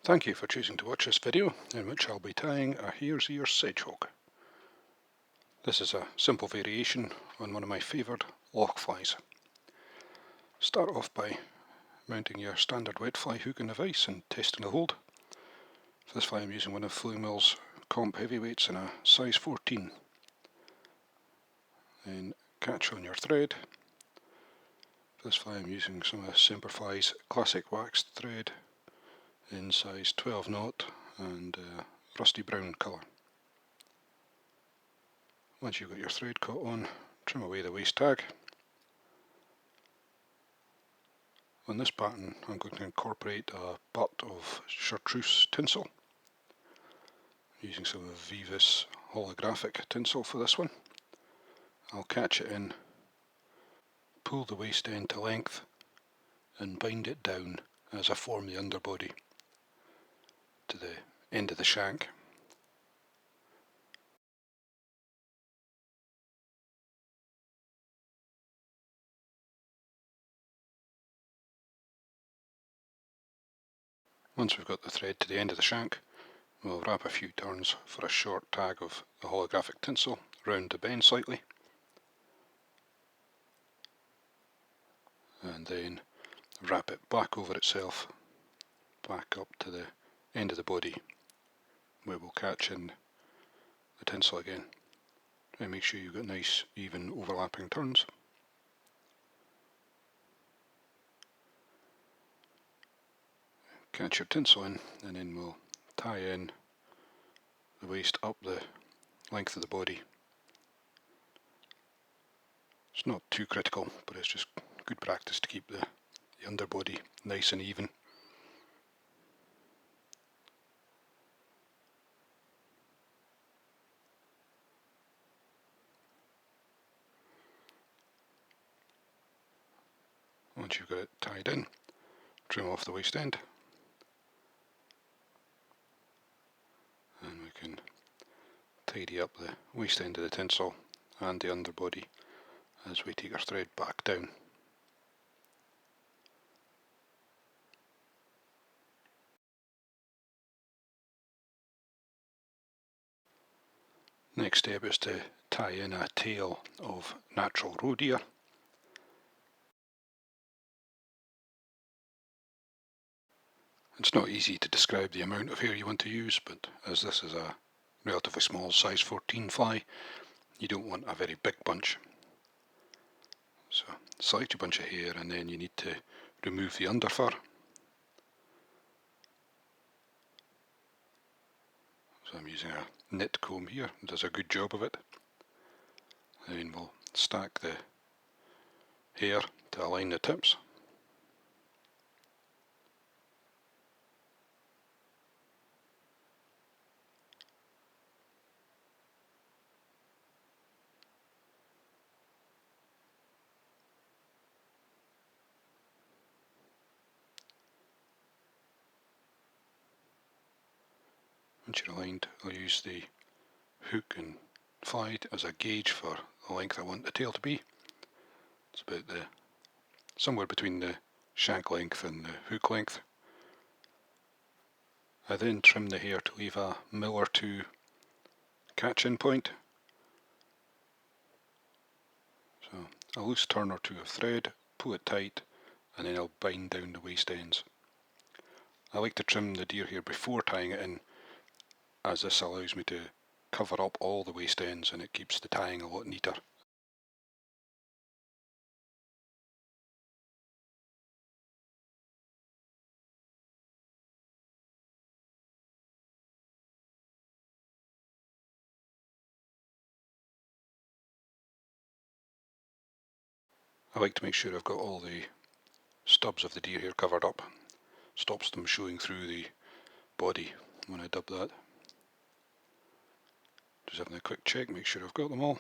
Thank you for choosing to watch this video in which I'll be tying a hare's ear sedgehog. This is a simple variation on one of my favoured loch flies. Start off by mounting your standard wet fly hook in the vise and testing the hold. For this fly I'm using one of Flymill's comp heavyweights in a size 14. Then catch on your thread. For this fly I'm using some of Semperfli's classic waxed thread in size 12 knot and rusty brown colour. Once you've got your thread caught on, trim away the waist tag. On this pattern I'm going to incorporate a butt of Chartreuse tinsel. I'm using some of Veevus holographic tinsel for this one. I'll catch it in, pull the waist end to length and bind it down as I form the underbody to the end of the shank. Once we've got the thread to the end of the shank, we'll wrap a few turns for a short tag of the holographic tinsel round the bend slightly, and then wrap it back over itself, back up to the end of the body, where we'll catch in the tinsel again. And make sure you've got nice even overlapping turns. Catch your tinsel in, and then we'll tie in the waist up the length of the body. It's not too critical, but it's just good practice to keep the underbody nice and even. Once you've got it tied in, trim off the waist end, and we can tidy up the waist end of the tinsel and the underbody as we take our thread back down. Next step is to tie in a tail of natural roe deer. It's not easy to describe the amount of hair you want to use, but as this is a relatively small size 14 fly, you don't want a very big bunch. So select your bunch of hair and then you need to remove the underfur. So I'm using a knit comb here, it does a good job of it. And then we'll stack the hair to align the tips. Once you're aligned, I'll use the hook and fly as a gauge for the length I want the tail to be. It's about somewhere between the shank length and the hook length. I then trim the hair to leave a mil or two catch-in point. So a loose turn or two of thread, pull it tight, and then I'll bind down the waist ends. I like to trim the deer hair before tying it in, as this allows me to cover up all the waist ends and it keeps the tying a lot neater. I like to make sure I've got all the stubs of the deer hair covered up. Stops them showing through the body when I dub that. Just having a quick check, make sure I've got them all.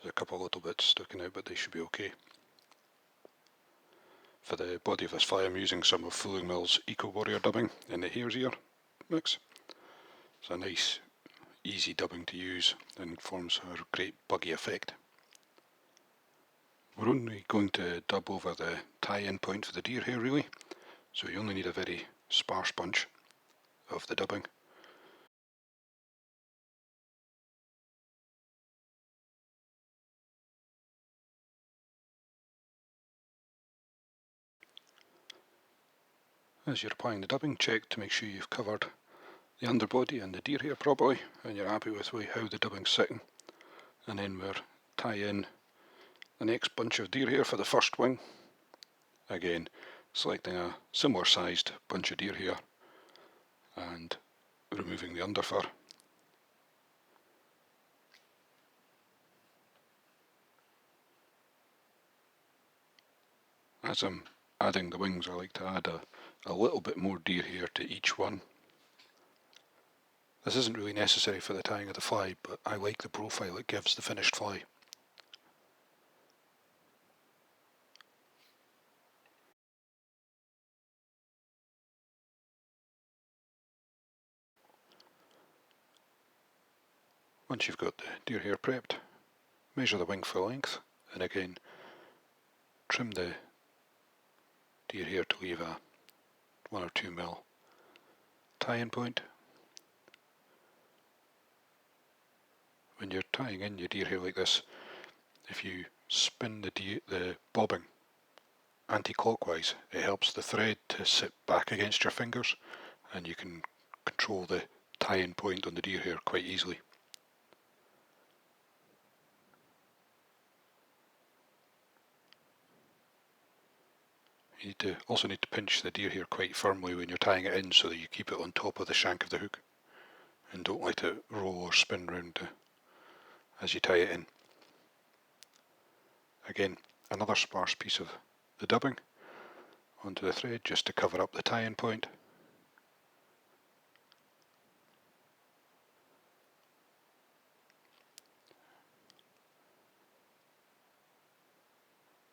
There's a couple of little bits sticking out, but they should be okay. For the body of this fly I'm using some of Flymill's Eco Warrior dubbing in the hare's ear mix. It's a nice easy dubbing to use and forms a great buggy effect. We're only going to dub over the tie-in point for the deer hair really, so you only need a very sparse bunch of the dubbing. As you're applying the dubbing, check to make sure you've covered the underbody and the deer hair properly, and you're happy with how the dubbing's sitting. And then we'll tie in the next bunch of deer hair for the first wing. Again, selecting a similar sized bunch of deer hair and removing the underfur. As I'm adding the wings, I like to add a little bit more deer hair to each one. This isn't really necessary for the tying of the fly, but I like the profile it gives the finished fly. Once you've got the deer hair prepped, measure the wing full length, and again trim the deer hair to leave a 1 or 2 mil tie-in point. When you're tying in your deer hair like this, if you spin the bobbing anti-clockwise, it helps the thread to sit back against your fingers, and you can control the tie-in point on the deer hair quite easily. You also need to pinch the deer hair quite firmly when you're tying it in so that you keep it on top of the shank of the hook and don't let it roll or spin round as you tie it in. Again, another sparse piece of the dubbing onto the thread just to cover up the tie-in point.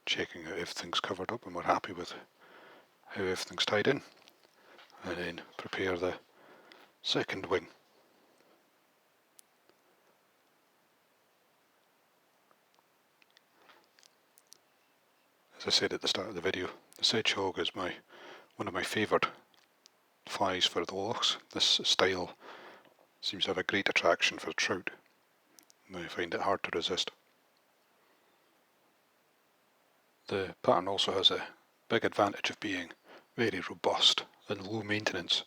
Checking out everything's covered up and we're happy with how everything's tied in, and then prepare the second wing. As I said at the start of the video, the Sedgehog is one of my favourite flies for the lochs. This style seems to have a great attraction for trout, and I find it hard to resist. The pattern also has a big advantage of being very robust and low maintenance.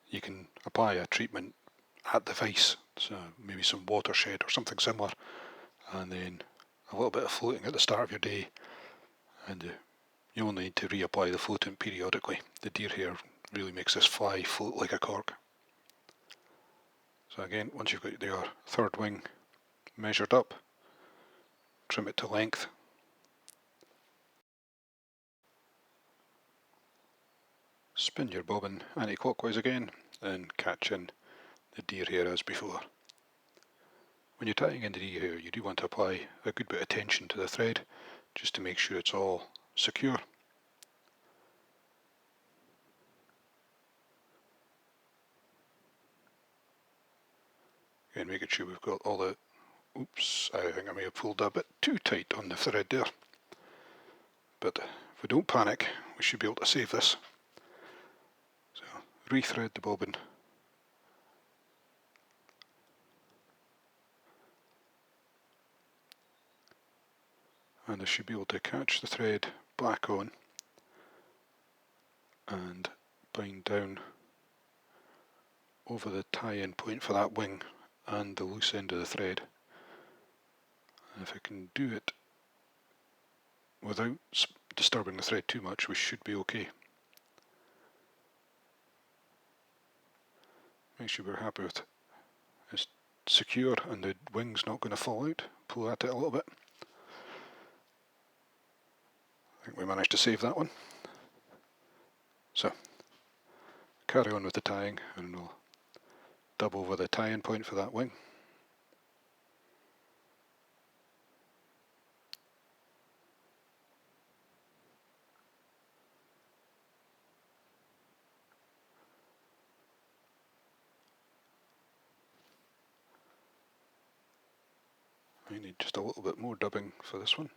You can apply a treatment at the vise, so maybe some watershed or something similar, and then a little bit of floating at the start of your day, and you only need to reapply the floatant periodically. The deer hair really makes this fly float like a cork. So again, once you've got your third wing measured up, trim it to length. Spin your bobbin anti-clockwise again and catch in the deer hair as before. When you're tying in the deer hair, you do want to apply a good bit of tension to the thread just to make sure it's all secure. Again, making sure we've got all the... Oops, I think I may have pulled a bit too tight on the thread there. But if we don't panic, we should be able to save this. So, rethread the bobbin. And I should be able to catch the thread back on and bind down over the tie-in point for that wing and the loose end of the thread. And if I can do it without disturbing the thread too much, we should be okay. Make sure we're happy with it's secure and the wing's not going to fall out. Pull at it a little bit. I think we managed to save that one. So, carry on with the tying and we'll dub over the tie-in point for that wing. I need just a little bit more dubbing for this one.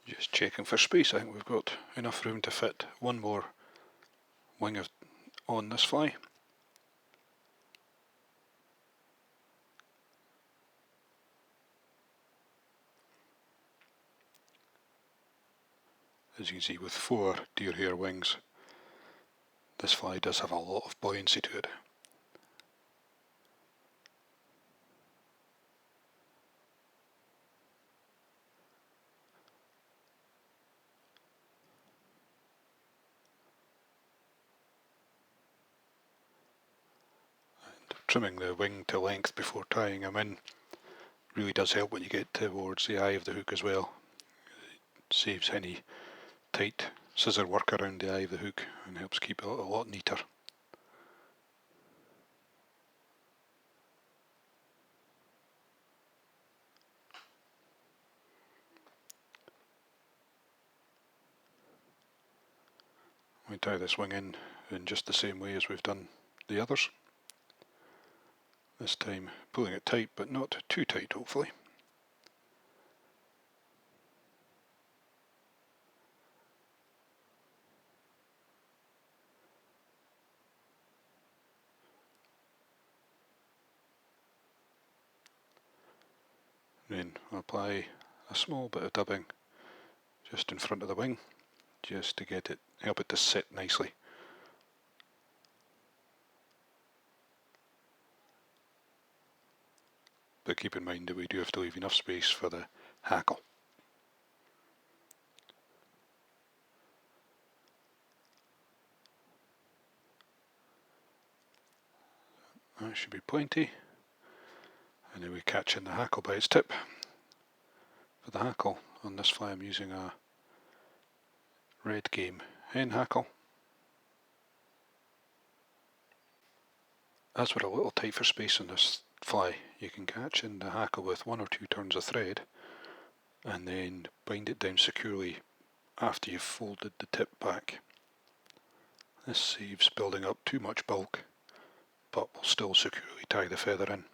Just checking for space. I think we've got enough room to fit one more wing on this fly. As you can see, with 4 deer hair wings, this fly does have a lot of buoyancy to it. And trimming the wing to length before tying them in really does help when you get towards the eye of the hook as well. It saves any tight scissor work around the eye of the hook and helps keep it a lot neater. We tie this wing in just the same way as we've done the others. This time pulling it tight, but not too tight, hopefully. Then I'll apply a small bit of dubbing just in front of the wing, just to help it to sit nicely. But keep in mind that we do have to leave enough space for the hackle. That should be plenty. And then we catch in the hackle by its tip. For the hackle on this fly I'm using a red game hen hackle. As we're a little tight for space on this fly, you can catch in the hackle with 1 or 2 turns of thread and then bind it down securely after you've folded the tip back. This saves building up too much bulk, but will still securely tie the feather in.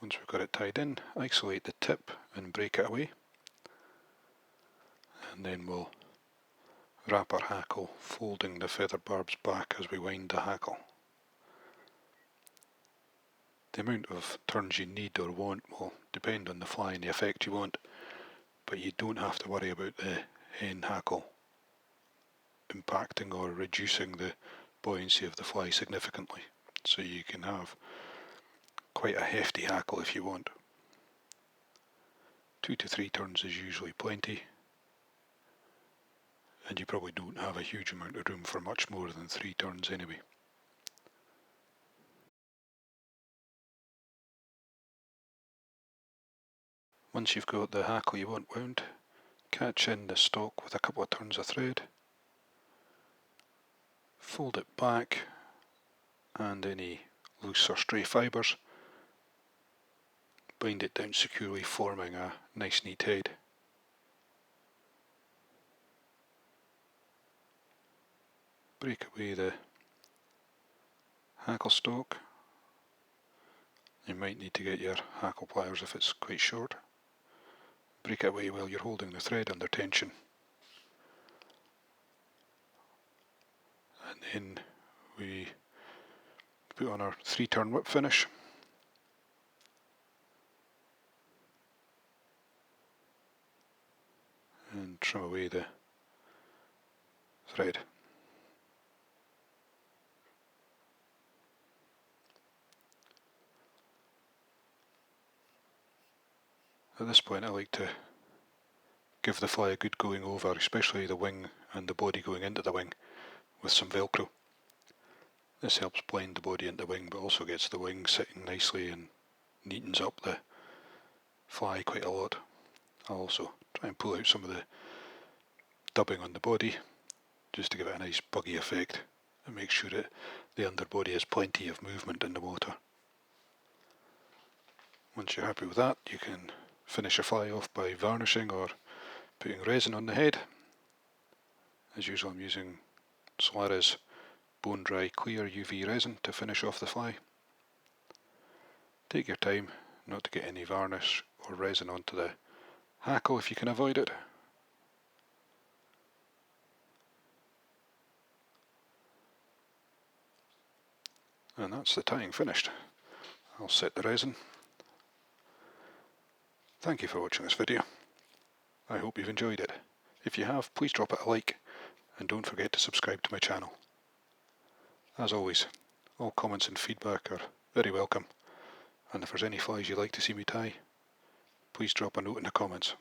Once we've got it tied in, isolate the tip and break it away, and then we'll wrap our hackle, folding the feather barbs back as we wind the hackle. The amount of turns you need or want will depend on the fly and the effect you want, but you don't have to worry about the hen hackle impacting or reducing the buoyancy of the fly significantly, so you can have quite a hefty hackle if you want. 2 to 3 turns is usually plenty, and you probably don't have a huge amount of room for much more than 3 turns anyway. Once you've got the hackle you want wound, catch in the stalk with a couple of turns of thread, fold it back, and any loose or stray fibres, bind it down securely, forming a nice neat head. Break away the hackle stalk. You might need to get your hackle pliers if it's quite short. Break it away while you're holding the thread under tension. And then we put on our 3-turn whip finish. And trim away the thread. At this point I like to give the fly a good going over, especially the wing and the body going into the wing, with some Velcro. This helps blend the body into the wing, but also gets the wing sitting nicely and neatens up the fly quite a lot. I'll also try and pull out some of the dubbing on the body, just to give it a nice buggy effect and make sure that the underbody has plenty of movement in the water. Once you're happy with that, you can finish a fly off by varnishing or putting resin on the head. As usual, I'm using Solaris bone dry clear UV resin to finish off the fly. Take your time not to get any varnish or resin onto the Hackle if you can avoid it. And that's the tying finished. I'll set the resin. Thank you for watching this video. I hope you've enjoyed it. If you have, please drop it a like, and don't forget to subscribe to my channel. As always, all comments and feedback are very welcome, and if there's any flies you'd like to see me tie, please drop a note in the comments.